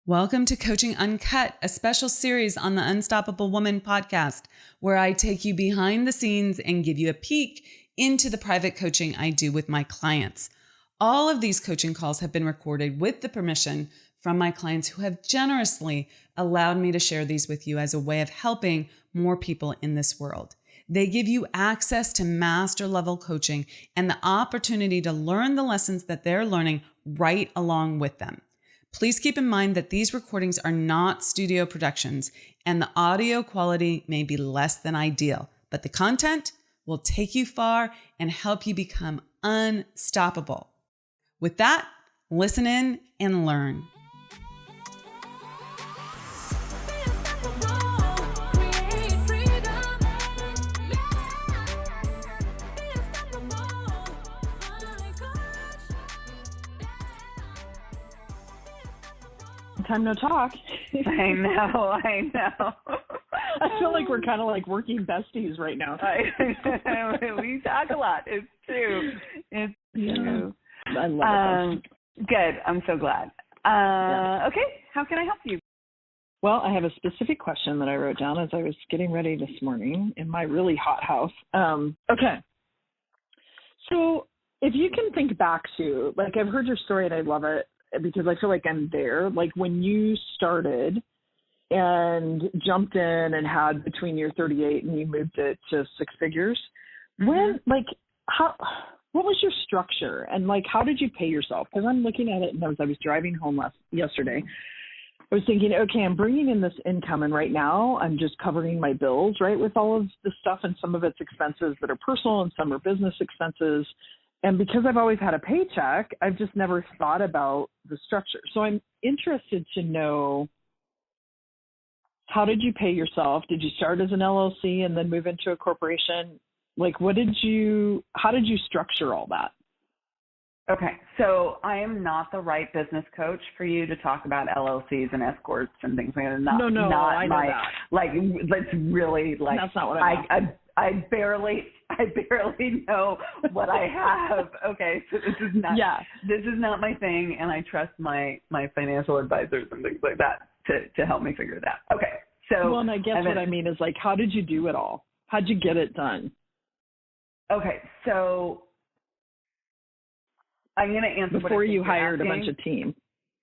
Welcome to Coaching Uncut, a special series on the Unstoppable Woman podcast, where I take you behind the scenes and give you a peek into the private coaching I do with my clients. All of these coaching calls have been recorded with the permission from my clients who have generously allowed me to share these with you as a way of helping more people in this world. They give you access to master level coaching and the opportunity to learn the lessons that they're learning right along with them. Please keep in mind that these recordings are not studio productions and the audio quality may be less than ideal, but the content will take you far and help you become unstoppable. With that, listen in and learn. Time no talk. I know. I feel like we're kind of like working besties right now. We talk a lot. It's true. It's true. I love it. Good. I'm so glad. Okay. How can I help you? Well, I have a specific question that I wrote down as I was getting ready this morning in my really hot house. Okay. So if you can think back to, like, I've heard your story and I love it, because I feel like I'm there. Like when you started and jumped in and had between your 38 and you moved it to six figures, when, like, what was your structure and like, how did you pay yourself? Because I'm looking at it and as I was driving home yesterday, I was thinking, okay, I'm bringing in this income and right now I'm just covering my bills, right, with all of the stuff, and some of it's expenses that are personal and some are business expenses. And because I've always had a paycheck, I've just never thought about the structure. So I'm interested to know, how did you pay yourself? Did you start as an LLC and then move into a corporation? Like, how did you structure all that? Okay. So I am not the right business coach for you to talk about LLCs and S corps and things like that. No, I know that. Like, let's really, like, that's not what I barely know what I have. Okay, so this is not my thing, and I trust my financial advisors and things like that to help me figure it out. Okay, so well, and I guess what I mean is, like, how did you do it all? How'd you get it done? Okay, so I'm going to answer before you hired a bunch of team.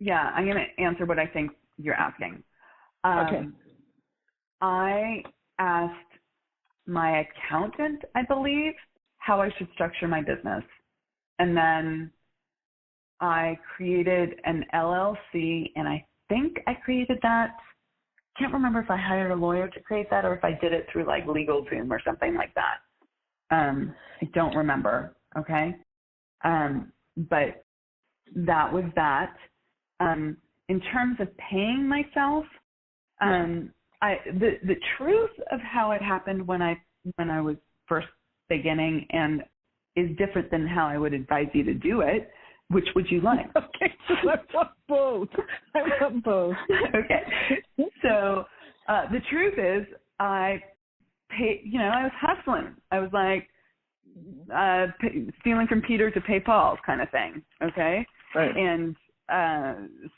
Yeah, I'm going to answer what I think you're asking. Okay. I asked my accountant, I believe, how I should structure my business. And then I created an LLC, and I think I created that. Can't remember if I hired a lawyer to create that or if I did it through like LegalZoom or something like that. I don't remember. Okay. But that was that. In terms of paying myself, the truth of how it happened when I was first beginning and is different than how I would advise you to do it. Which would you like? Okay, so I want both. Okay, so the truth is I was hustling. I was like stealing from Peter to pay Paul kind of thing. Okay, right. And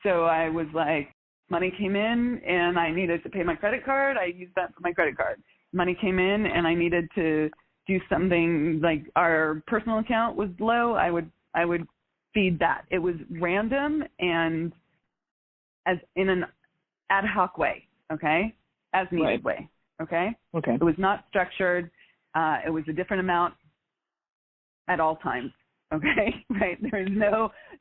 so I was like, money came in and I needed to pay my credit card. I used that for my credit card. Money came in and I needed to do something, like our personal account was low. I would feed that. It was random and as in an ad hoc way. Okay. As needed way. Okay. Okay. It was not structured. It was a different amount at all times. Okay. Right. There is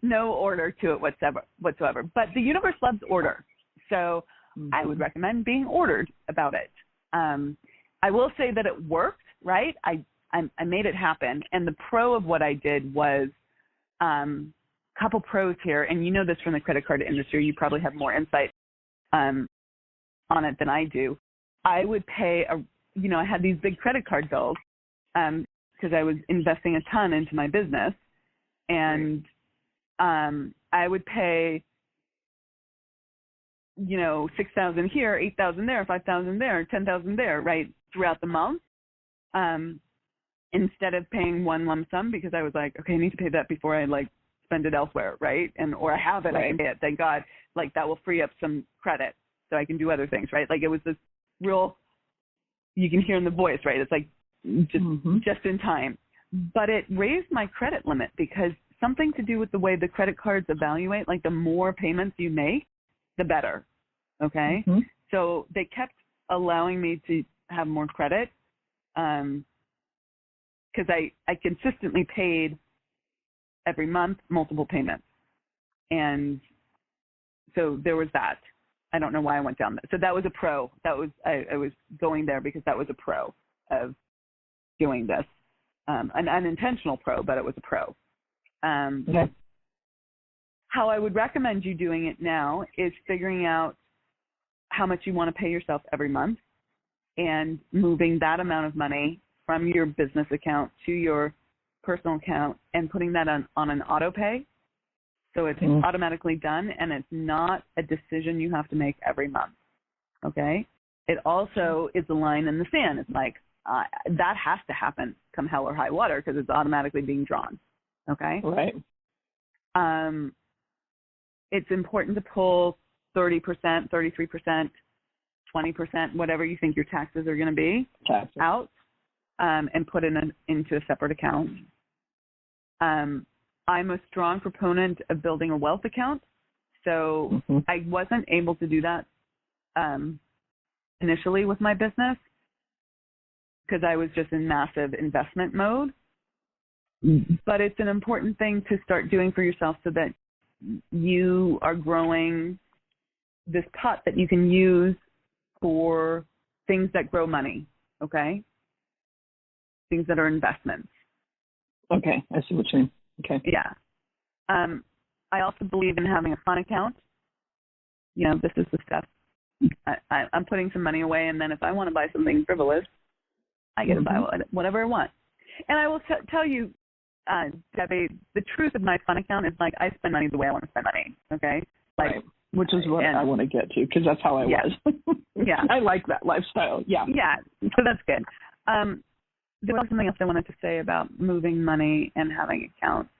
no order to it whatsoever. But the universe loves order. So I would recommend being ordered about it. I will say that it worked, right? I made it happen. And the pro of what I did was couple pros here. And you know this from the credit card industry. You probably have more insight on it than I do. I would pay I had these big credit card bills because I was investing a ton into my business. And I would pay $6,000 here, $8,000 there, $5,000 there, $10,000 there, right, throughout the month, instead of paying one lump sum, because I was like, okay, I need to pay that before I spend it elsewhere, right? Or I have it, I can pay it, thank God. Like that will free up some credit so I can do other things, right? Like it was this real, you can hear in the voice, right? It's like just in time. But it raised my credit limit because something to do with the way the credit cards evaluate, like the more payments you make, the better, okay? So they kept allowing me to have more credit because I consistently paid every month multiple payments. And so there was that. I don't know why I went down that. So that was a pro. That was I was going there because that was a pro of doing this. An unintentional pro, but it was a pro. How I would recommend you doing it now is figuring out how much you want to pay yourself every month and moving that amount of money from your business account to your personal account and putting that on an auto pay. So it's automatically done and it's not a decision you have to make every month. Okay. It also is a line in the sand. It's like, that has to happen come hell or high water because it's automatically being drawn. Okay. Right. It's important to pull 30%, 33%, 20%, whatever you think your taxes are going to be out, and put it into a separate account. I'm a strong proponent of building a wealth account. So I wasn't able to do that initially with my business because I was just in massive investment mode. But it's an important thing to start doing for yourself so that you are growing this pot that you can use for things that grow money, okay? Things that are investments. Okay, I see what you mean. Okay. Yeah. I also believe in having a fun account. You know, this is the stuff. I'm putting some money away, and then if I want to buy something frivolous, I get to buy whatever I want. And I will tell you, Debbie, the truth of my fun account is like I spend money the way I want to spend money, okay? Like, right. Which is what I want to get to because that's how I was. Yeah. I like that lifestyle. Yeah. Yeah, so that's good. There was something else I wanted to say about moving money and having accounts.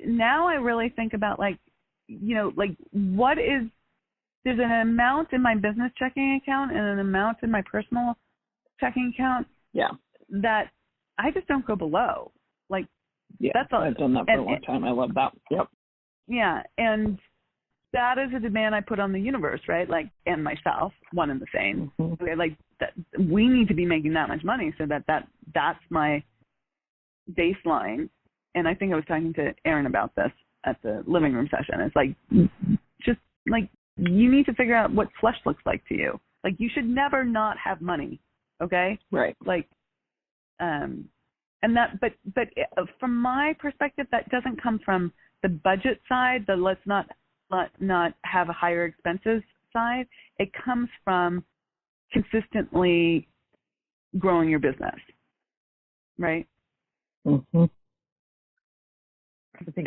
Now I really think about like, you know, like there's an amount in my business checking account and an amount in my personal checking account that I just don't go below. Like, that's all. I've done that for a long time. I love that. Yep. Yeah, and that is a demand I put on the universe, right? Like, and myself, one and the same. Okay, like that, we need to be making that much money so that's my baseline. And I think I was talking to Aaron about this at the living room session. It's like, just like, you need to figure out what flush looks like to you. Like, you should never not have money. Okay. Right. Like, and that, but from my perspective, that doesn't come from the budget side, the let's not have a higher expenses side. It comes from consistently growing your business. Right. Am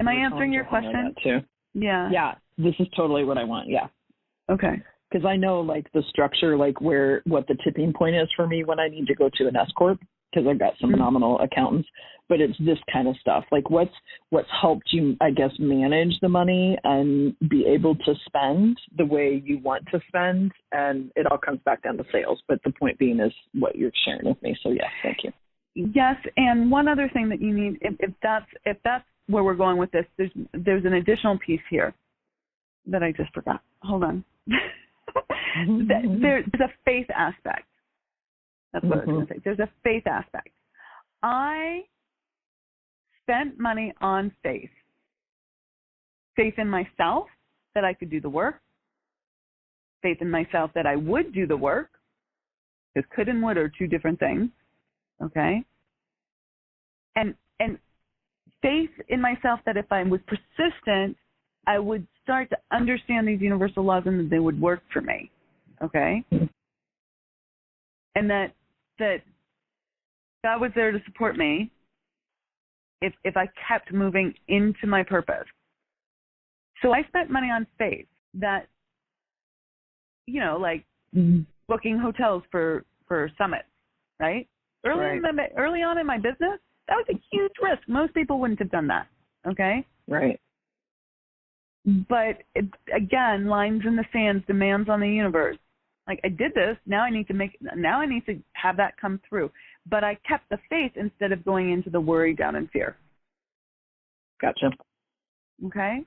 I answering your question? Too. Yeah. Yeah. This is totally what I want. Yeah. Okay. Because I know like the structure, like what the tipping point is for me when I need to go to an S corp because I've got some phenomenal accountants, but it's this kind of stuff. Like what's helped you, I guess, manage the money and be able to spend the way you want to spend. And it all comes back down to sales. But the point being is what you're sharing with me. So yeah, thank you. Yes. And one other thing that you need, if that's where we're going with this, there's an additional piece here that I just forgot. Hold on. There's a faith aspect. That's what I was going to say. There's a faith aspect. I spent money on faith. Faith in myself that I could do the work. Faith in myself that I would do the work. Because could and would are two different things. Okay? And faith in myself that if I was persistent, I would start to understand these universal laws and that they would work for me. Okay? And that God was there to support me if I kept moving into my purpose. So I spent money on faith that, you know, like booking hotels for summits, right? Early on in my business, That was a huge risk. Most people wouldn't have done that. Okay. Right. But it, again, lines in the sands, demands on the universe. Like, I did this. Now I need to have that come through. But I kept the faith instead of going into the worry, doubt, and fear. Gotcha. Okay.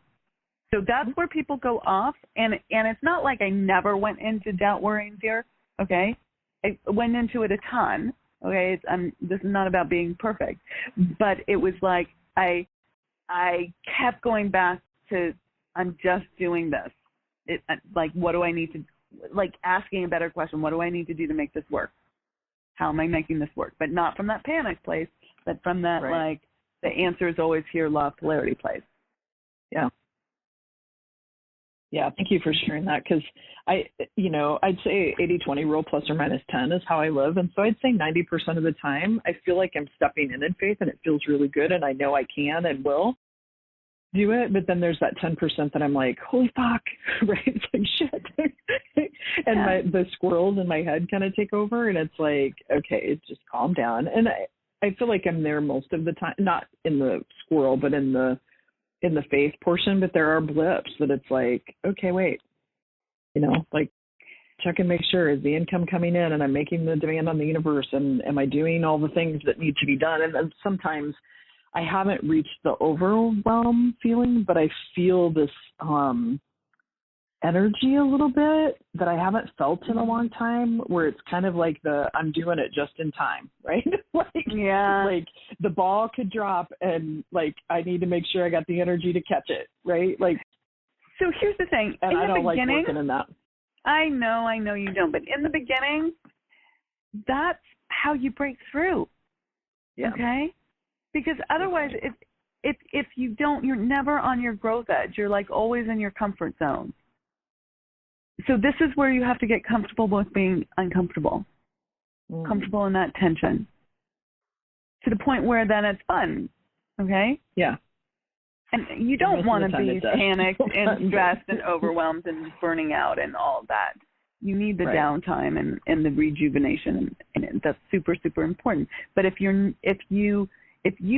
So that's where people go off. And it's not like I never went into doubt, worry, and fear. Okay. I went into it a ton. Okay. This is not about being perfect, but it was like, I kept going back to, I'm just doing this. Like, what do I need to, like, asking a better question. What do I need to do to make this work? How am I making this work? But not from that panic place, but from that, right. like, the answer is always here, law of polarity place. Yeah. Yeah. Thank you for sharing that. Cause I'd say 80-20 rule plus or minus 10 is how I live. And so I'd say 90% of the time, I feel like I'm stepping in faith and it feels really good. And I know I can and will do it. But then there's that 10% that I'm like, holy fuck, right? It's like shit. And the squirrels in my head kind of take over. And it's like, okay, just calm down. And I feel like I'm there most of the time, not in the squirrel, but in the faith portion, but there are blips that it's like, okay, wait, like check and make sure, is the income coming in and I'm making the demand on the universe, and am I doing all the things that need to be done? And then sometimes I haven't reached the overwhelm feeling, but I feel this energy a little bit that I haven't felt in a long time, where it's kind of like I'm doing it just in time, right? Like the ball could drop and like I need to make sure I got the energy to catch it, right? Like, so here's the thing. And I don't like working in that. I know you don't, but in the beginning, that's how you break through. Yeah. Okay? Because otherwise, if you don't, you're never on your growth edge. You're like always in your comfort zone. So this is where you have to get comfortable with being uncomfortable, comfortable in that tension, to the point where then it's fun, okay? Yeah. And you don't want to be panicked and stressed and overwhelmed and burning out and all of that. You need the downtime and the rejuvenation, and that's super, super important. But if you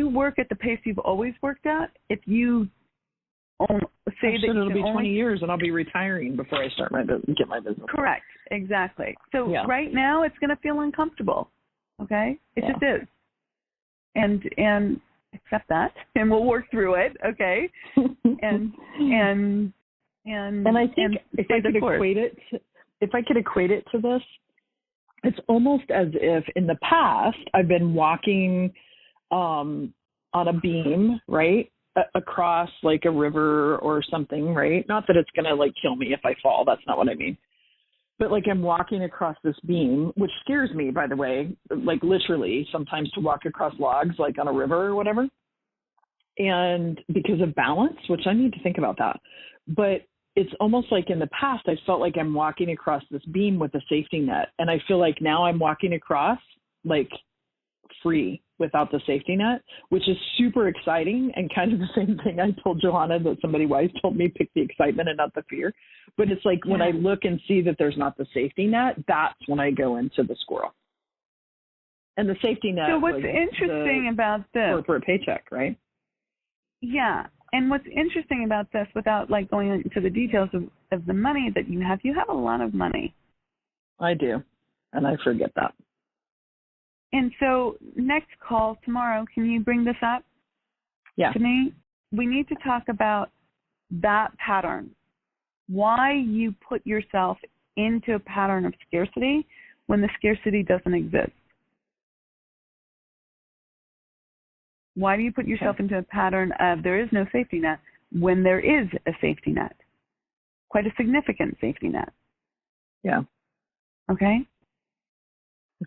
work at the pace you've always worked at, if you say that it'll be 20 years and I'll be retiring before I start get my business. Correct. Exactly. So right now it's going to feel uncomfortable. Okay. It just is. And accept that, and we'll work through it. Okay. and I think if I could equate it to this, it's almost as if in the past I've been walking on a beam, right? Across like a river or something, right? Not that it's going to like kill me if I fall. That's not what I mean. But like I'm walking across this beam, which scares me, by the way, like literally sometimes to walk across logs, like on a river or whatever. And because of balance, which I need to think about that. But it's almost like in the past, I felt like I'm walking across this beam with a safety net. And I feel like now I'm walking across like free without the safety net, which is super exciting, and kind of the same thing I told Johanna that somebody wise told me, pick the excitement and not the fear. But it's like when I look and see that there's not the safety net, that's when I go into the squirrel. And the safety net. So what's interesting about this? Corporate paycheck, right? Yeah. And what's interesting about this, without like going into the details of the money that you have a lot of money. I do. And I forget that. And so next call tomorrow, can you bring this up to me? We need to talk about that pattern, why you put yourself into a pattern of scarcity when the scarcity doesn't exist. Why do you put yourself into a pattern of there is no safety net when there is a safety net? Quite a significant safety net. Yeah. Okay?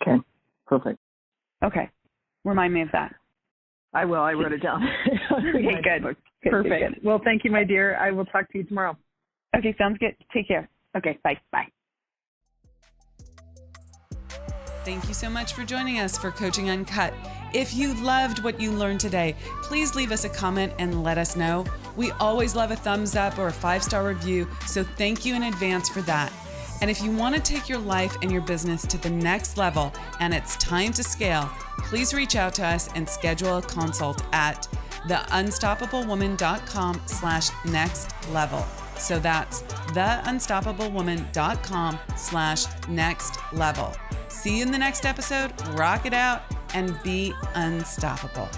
Okay. Perfect. Okay. Remind me of that. I will. I wrote it down. Okay, good. Perfect. Good. Well, thank you, my dear. I will talk to you tomorrow. Okay, sounds good. Take care. Okay, bye. Bye. Thank you so much for joining us for Coaching Uncut. If you loved what you learned today, please leave us a comment and let us know. We always love a thumbs up or a 5-star review, so thank you in advance for that. And if you want to take your life and your business to the next level and it's time to scale, please reach out to us and schedule a consult at theunstoppablewoman.com/next level. So that's theunstoppablewoman.com/next level. See you in the next episode. Rock it out and be unstoppable.